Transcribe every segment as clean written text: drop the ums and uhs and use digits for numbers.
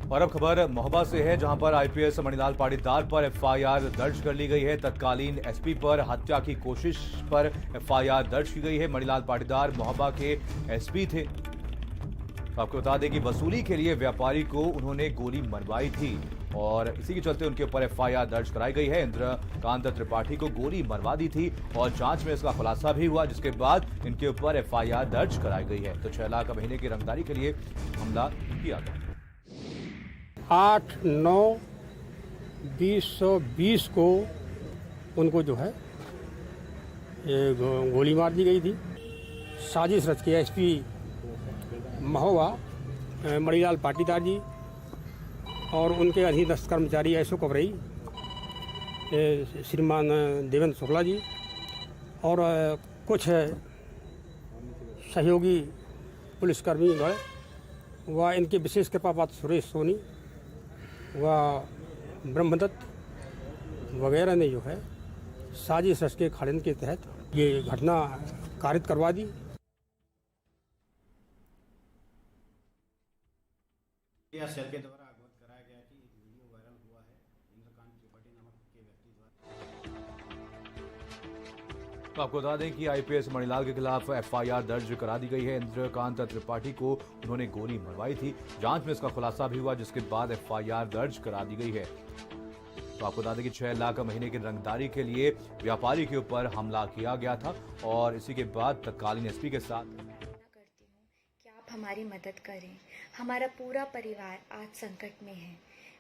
और अब खबर महोबा से है, जहां पर आईपीएस मणिलाल पाटीदार पर एफआईआर दर्ज कर ली गई है। तत्कालीन एसपी पर हत्या की कोशिश पर एफआईआर दर्ज की गई है। मणिलाल पाटीदार महोबा के एसपी थे। तो आपको बता दें कि वसूली के लिए व्यापारी को उन्होंने गोली मरवाई थी और इसी के चलते उनके ऊपर एफआईआर दर्ज कराई गई है। इंद्रकांत त्रिपाठी को गोली मरवा दी थी और जांच में इसका खुलासा भी हुआ, जिसके बाद इनके ऊपर एफआईआर दर्ज कराई गई है। तो 6 लाख महीने की रंगदारी के लिए हमला किया गया। 8/9/2020 को उनको जो है ये गोली मार दी गई थी। साजिश रच के एसपी महोबा मणिलाल पाटीदार जी और उनके अधीनस्थ कर्मचारी एसओ कवरई श्रीमान देवेंद्र शुक्ला जी और कुछ सहयोगी पुलिसकर्मी गए व इनके विशेष कृपापात्र सुरेश सोनी व ब्रह्मदत्त वगैरह ने जो है साजिश रच के षड्यंत्र के तहत ये घटना कारित करवा दी। सेल के द्वारा अवगत कराया गया कि एक वीडियो वायरल हुआ है इंद्रकांत त्रिपाठी नामक के व्यक्ति द्वारा। तो आपको बता दें कि आईपीएस मणिलाल के खिलाफ एफआईआर दर्ज करा दी गई है। इंद्रकांत त्रिपाठी को उन्होंने गोली मरवाई थी। जांच में इसका खुलासा भी हुआ, जिसके बाद एफआईआर दर्ज करा दी गई है। तो आपको बता दें कि 6 लाख महीने की रंगदारी के लिए व्यापारी के ऊपर हमला किया गया था और इसी के बाद तत्कालीन एसपी के साथ करती हूँ कि आप हमारी मदद करें। हमारा पूरा परिवार आज संकट में है।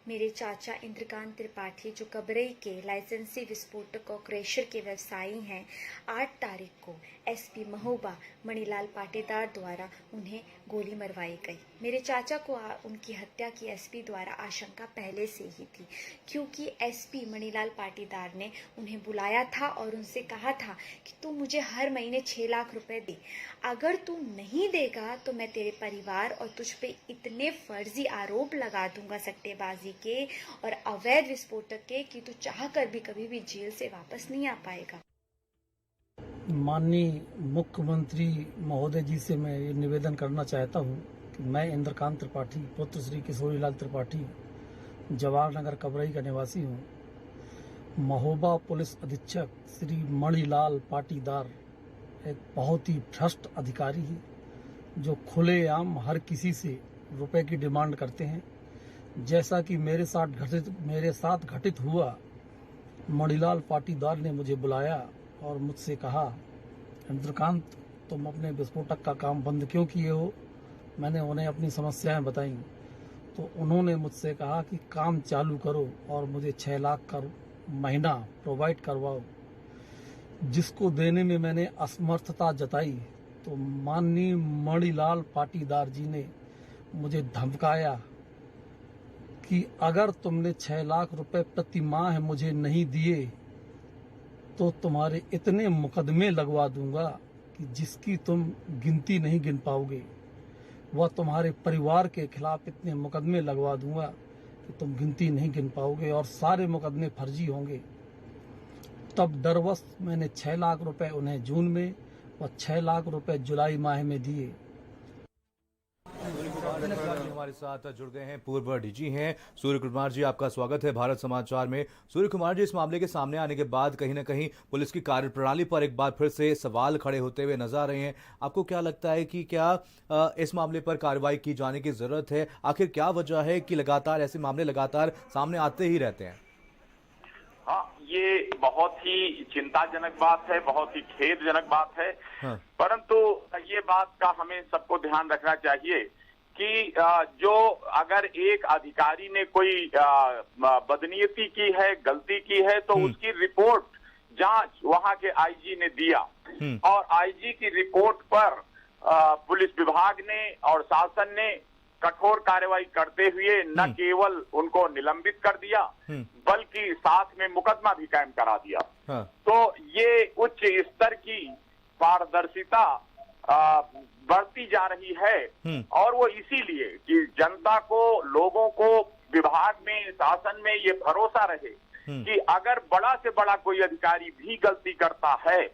मेरे चाचा इंद्रकांत त्रिपाठी जो कबरई के लाइसेंसी विस्फोटक और क्रैशर के व्यवसायी हैं, 8 तारीख को एसपी महोबा मणिलाल पाटीदार द्वारा उन्हें गोली मरवाई गई। मेरे चाचा को उनकी हत्या की एसपी द्वारा आशंका पहले से ही थी, क्योंकि एसपी मणिलाल पाटीदार ने उन्हें बुलाया था और उनसे कहा था कि तू मुझे हर महीने 6 लाख रुपए दे। अगर तू नहीं देगा तो मैं तेरे परिवार और तुझ पे इतने फर्जी आरोप लगा दूंगा सट्टेबाजी के और अवैध विस्फोटक के कि तू चाह कर भी कभी भी जेल से वापस नहीं आ पाएगा। माननीय मुख्यमंत्री महोदय जी से मैं ये निवेदन करना चाहता हूँ कि मैं इंद्रकांत त्रिपाठी पुत्र श्री किशोरीलाल त्रिपाठी जवाहर नगर कबरई का निवासी हूँ। महोबा पुलिस अधीक्षक श्री मणिलाल पाटीदार एक बहुत ही भ्रष्ट अधिकारी है जो खुलेआम हर किसी से रुपए की डिमांड करते हैं। जैसा कि मेरे साथ घटित हुआ, मणिलाल पाटीदार ने मुझे बुलाया और मुझसे कहा, इंद्रकांत तुम अपने विस्फोटक का काम बंद क्यों किए हो। मैंने उन्हें अपनी समस्याएं बताई तो उन्होंने मुझसे कहा कि काम चालू करो और मुझे 6 लाख का महीना प्रोवाइड करवाओ, जिसको देने में मैंने असमर्थता जताई। तो माननीय मणिलाल पाटीदार जी ने मुझे धमकाया कि अगर तुमने 6 लाख रुपए प्रति माह मुझे नहीं दिए तो तुम्हारे इतने मुकदमे लगवा दूंगा कि जिसकी तुम गिनती नहीं गिन पाओगे। वह तुम्हारे परिवार के खिलाफ इतने मुकदमे लगवा दूंगा कि तुम गिनती नहीं गिन पाओगे और सारे मुकदमे फर्जी होंगे। तब डरवश मैंने 6 लाख रुपए उन्हें जून में और 6 लाख रुपए जुलाई माह में दिए। हमारे साथ जुड़ गए हैं पूर्व डीजी हैं सूर्य कुमार जी, आपका स्वागत है भारत समाचार में। सूर्य कुमार जी, इस मामले के सामने आने के बाद कहीं ना कहीं पुलिस की कार्यप्रणाली पर एक बार फिर से सवाल खड़े होते हुए नजर आ रहे हैं। आपको क्या लगता है कि क्या इस मामले पर कार्रवाई की जाने की जरूरत है? आखिर क्या वजह है कि लगातार ऐसे मामले लगातार सामने आते ही रहते हैं? हाँ, ये बहुत ही चिंताजनक बात है, बहुत ही खेदजनक बात है। हाँ। परंतु ये बात का हमें सबको ध्यान रखना चाहिए कि जो अगर एक अधिकारी ने कोई बदनीयती की है, गलती की है, तो उसकी रिपोर्ट जांच वहां के आईजी ने दिया और आईजी की रिपोर्ट पर पुलिस विभाग ने और शासन ने कठोर कार्रवाई करते हुए न केवल उनको निलंबित कर दिया बल्कि साथ में मुकदमा भी कायम करा दिया। हाँ। तो ये उच्च स्तर की पारदर्शिता बढ़ती जा रही है और वो इसीलिए कि जनता को, लोगों को, विभाग में, शासन में ये भरोसा रहे कि अगर बड़ा से बड़ा कोई अधिकारी भी गलती करता है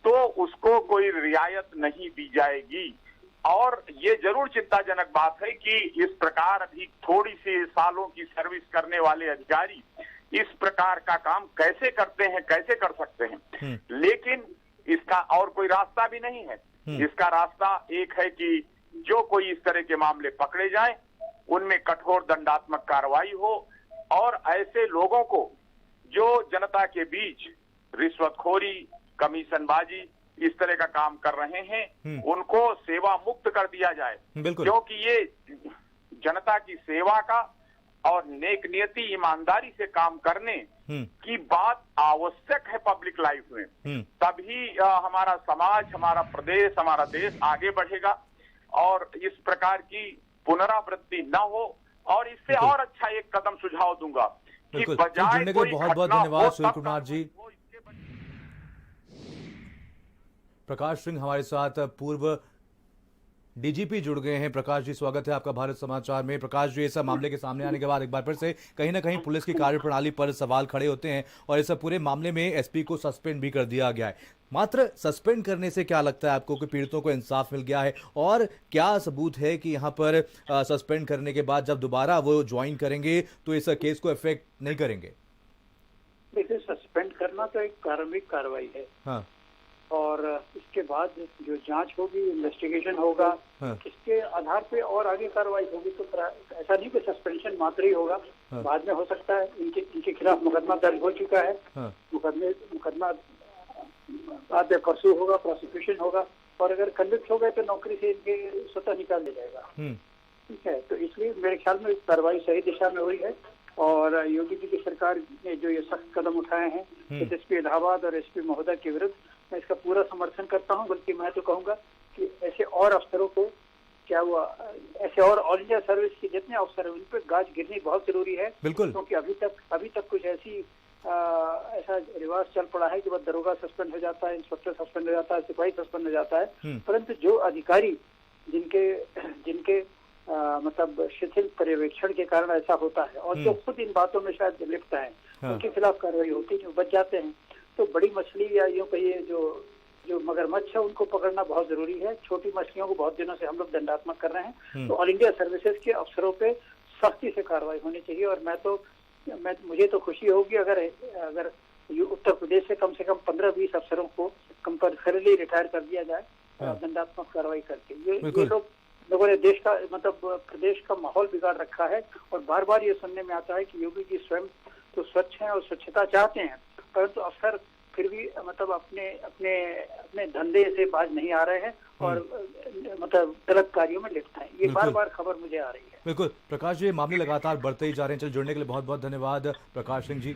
तो उसको कोई रियायत नहीं दी जाएगी। और ये जरूर चिंताजनक बात है कि इस प्रकार अभी थोड़ी सी सालों की सर्विस करने वाले अधिकारी इस प्रकार का काम कैसे करते हैं, कैसे कर सकते हैं। लेकिन इसका और कोई रास्ता भी नहीं है। इसका रास्ता एक है कि जो कोई इस तरह के मामले पकड़े जाएं, उनमें कठोर दंडात्मक कार्रवाई हो और ऐसे लोगों को जो जनता के बीच रिश्वतखोरी, कमीशनबाजी, इस तरह का काम कर रहे हैं, उनको सेवा मुक्त कर दिया जाए। क्योंकि ये जनता की सेवा का और नेक नियति, ईमानदारी से काम करने की बात आवश्यक है पब्लिक लाइफ में। तभी हमारा समाज, हमारा प्रदेश, हमारा देश आगे बढ़ेगा और इस प्रकार की पुनरावृत्ति न हो। और इससे और अच्छा एक कदम सुझाव दूंगा कि बजाय कोई बहुत बहुत धन्यवाद सुनील कुमार जी। प्रकाश सिंह हमारे साथ पूर्व डीजीपी जुड़ गए हैं। प्रकाश जी, स्वागत है आपका भारत समाचार में। प्रकाश जी, इस मामले के सामने आने के बाद एक बार फिर से कहीं ना कहीं पुलिस की कार्यप्रणाली पर सवाल खड़े होते हैं और इस पूरे मामले में एसपी को सस्पेंड भी कर दिया गया है। मात्र सस्पेंड करने से क्या लगता है आपको कि पीड़ितों को इंसाफ मिल गया है, और क्या सबूत है कि यहाँ पर सस्पेंड करने के बाद जब दोबारा वो ज्वाइन करेंगे तो इस केस को इफेक्ट नहीं करेंगे? देखिए, सस्पेंड करना तो एक प्रारंभिक कार्रवाई है। हाँ। और इसके बाद जो जांच होगी, इन्वेस्टिगेशन होगा, इसके आधार पे और आगे कार्रवाई होगी। तो ऐसा नहीं कि सस्पेंशन मात्र ही होगा। बाद में हो सकता है इनके खिलाफ मुकदमा दर्ज हो चुका है, मुकदमा बाद में परसू होगा, प्रोसिक्यूशन होगा, और अगर कन्विक्ट हो गए तो नौकरी से इनके स्वतः निकाल दिया जाएगा। ठीक है, तो इसलिए मेरे ख्याल में कार्रवाई सही दिशा में हुई है। और योगी जी की सरकार ने जो ये सख्त कदम उठाए हैं एसपी इलाहाबाद और एसपी महोदय के विरुद्ध, मैं इसका पूरा समर्थन करता हूं। बल्कि मैं तो कहूंगा कि ऐसे और अफसरों को, क्या हुआ, ऐसे और ऑल इंडिया सर्विस के जितने अफसर हैं उन पर गाज गिरनी बहुत जरूरी है। क्योंकि अभी तक कुछ ऐसा रिवाज चल पड़ा है कि बस दरोगा सस्पेंड हो जाता है, इंस्पेक्टर सस्पेंड हो जाता है, सिपाही सस्पेंड हो जाता है। परंतु जो अधिकारी जिनके मतलब शिथिल पर्यवेक्षण के कारण ऐसा होता है और जो खुद इन बातों में शायद लिप्त है, उनके खिलाफ कार्रवाई होती है, बच जाते हैं। तो बड़ी मछली या यूं कहिए जो मगरमच्छ है, उनको पकड़ना बहुत जरूरी है। छोटी मछलियों को बहुत दिनों से हम लोग दंडात्मक कर रहे हैं। तो ऑल इंडिया सर्विसेज के अफसरों पे सख्ती से कार्रवाई होनी चाहिए। और मुझे तो खुशी होगी अगर उत्तर प्रदेश से कम 15-20 अफसरों को कंपल्सरीली रिटायर कर दिया जाए दंडात्मक कार्रवाई करके। ये लोगों ने देश का, मतलब प्रदेश का माहौल बिगाड़ रखा है। और बार बार ये सुनने में आता है कि योगी जी स्वयं तो स्वच्छ हैं और स्वच्छता चाहते हैं, परंतु अफसर फिर भी मतलब अपने धंधे से बाज नहीं आ रहे हैं और मतलब गलत कार्यों में लिप्त हैं। ये बार बार खबर मुझे आ रही है। बिल्कुल प्रकाश जी, मामले लगातार बढ़ते ही जा रहे हैं। चल, जुड़ने के लिए बहुत बहुत धन्यवाद प्रकाश सिंह जी।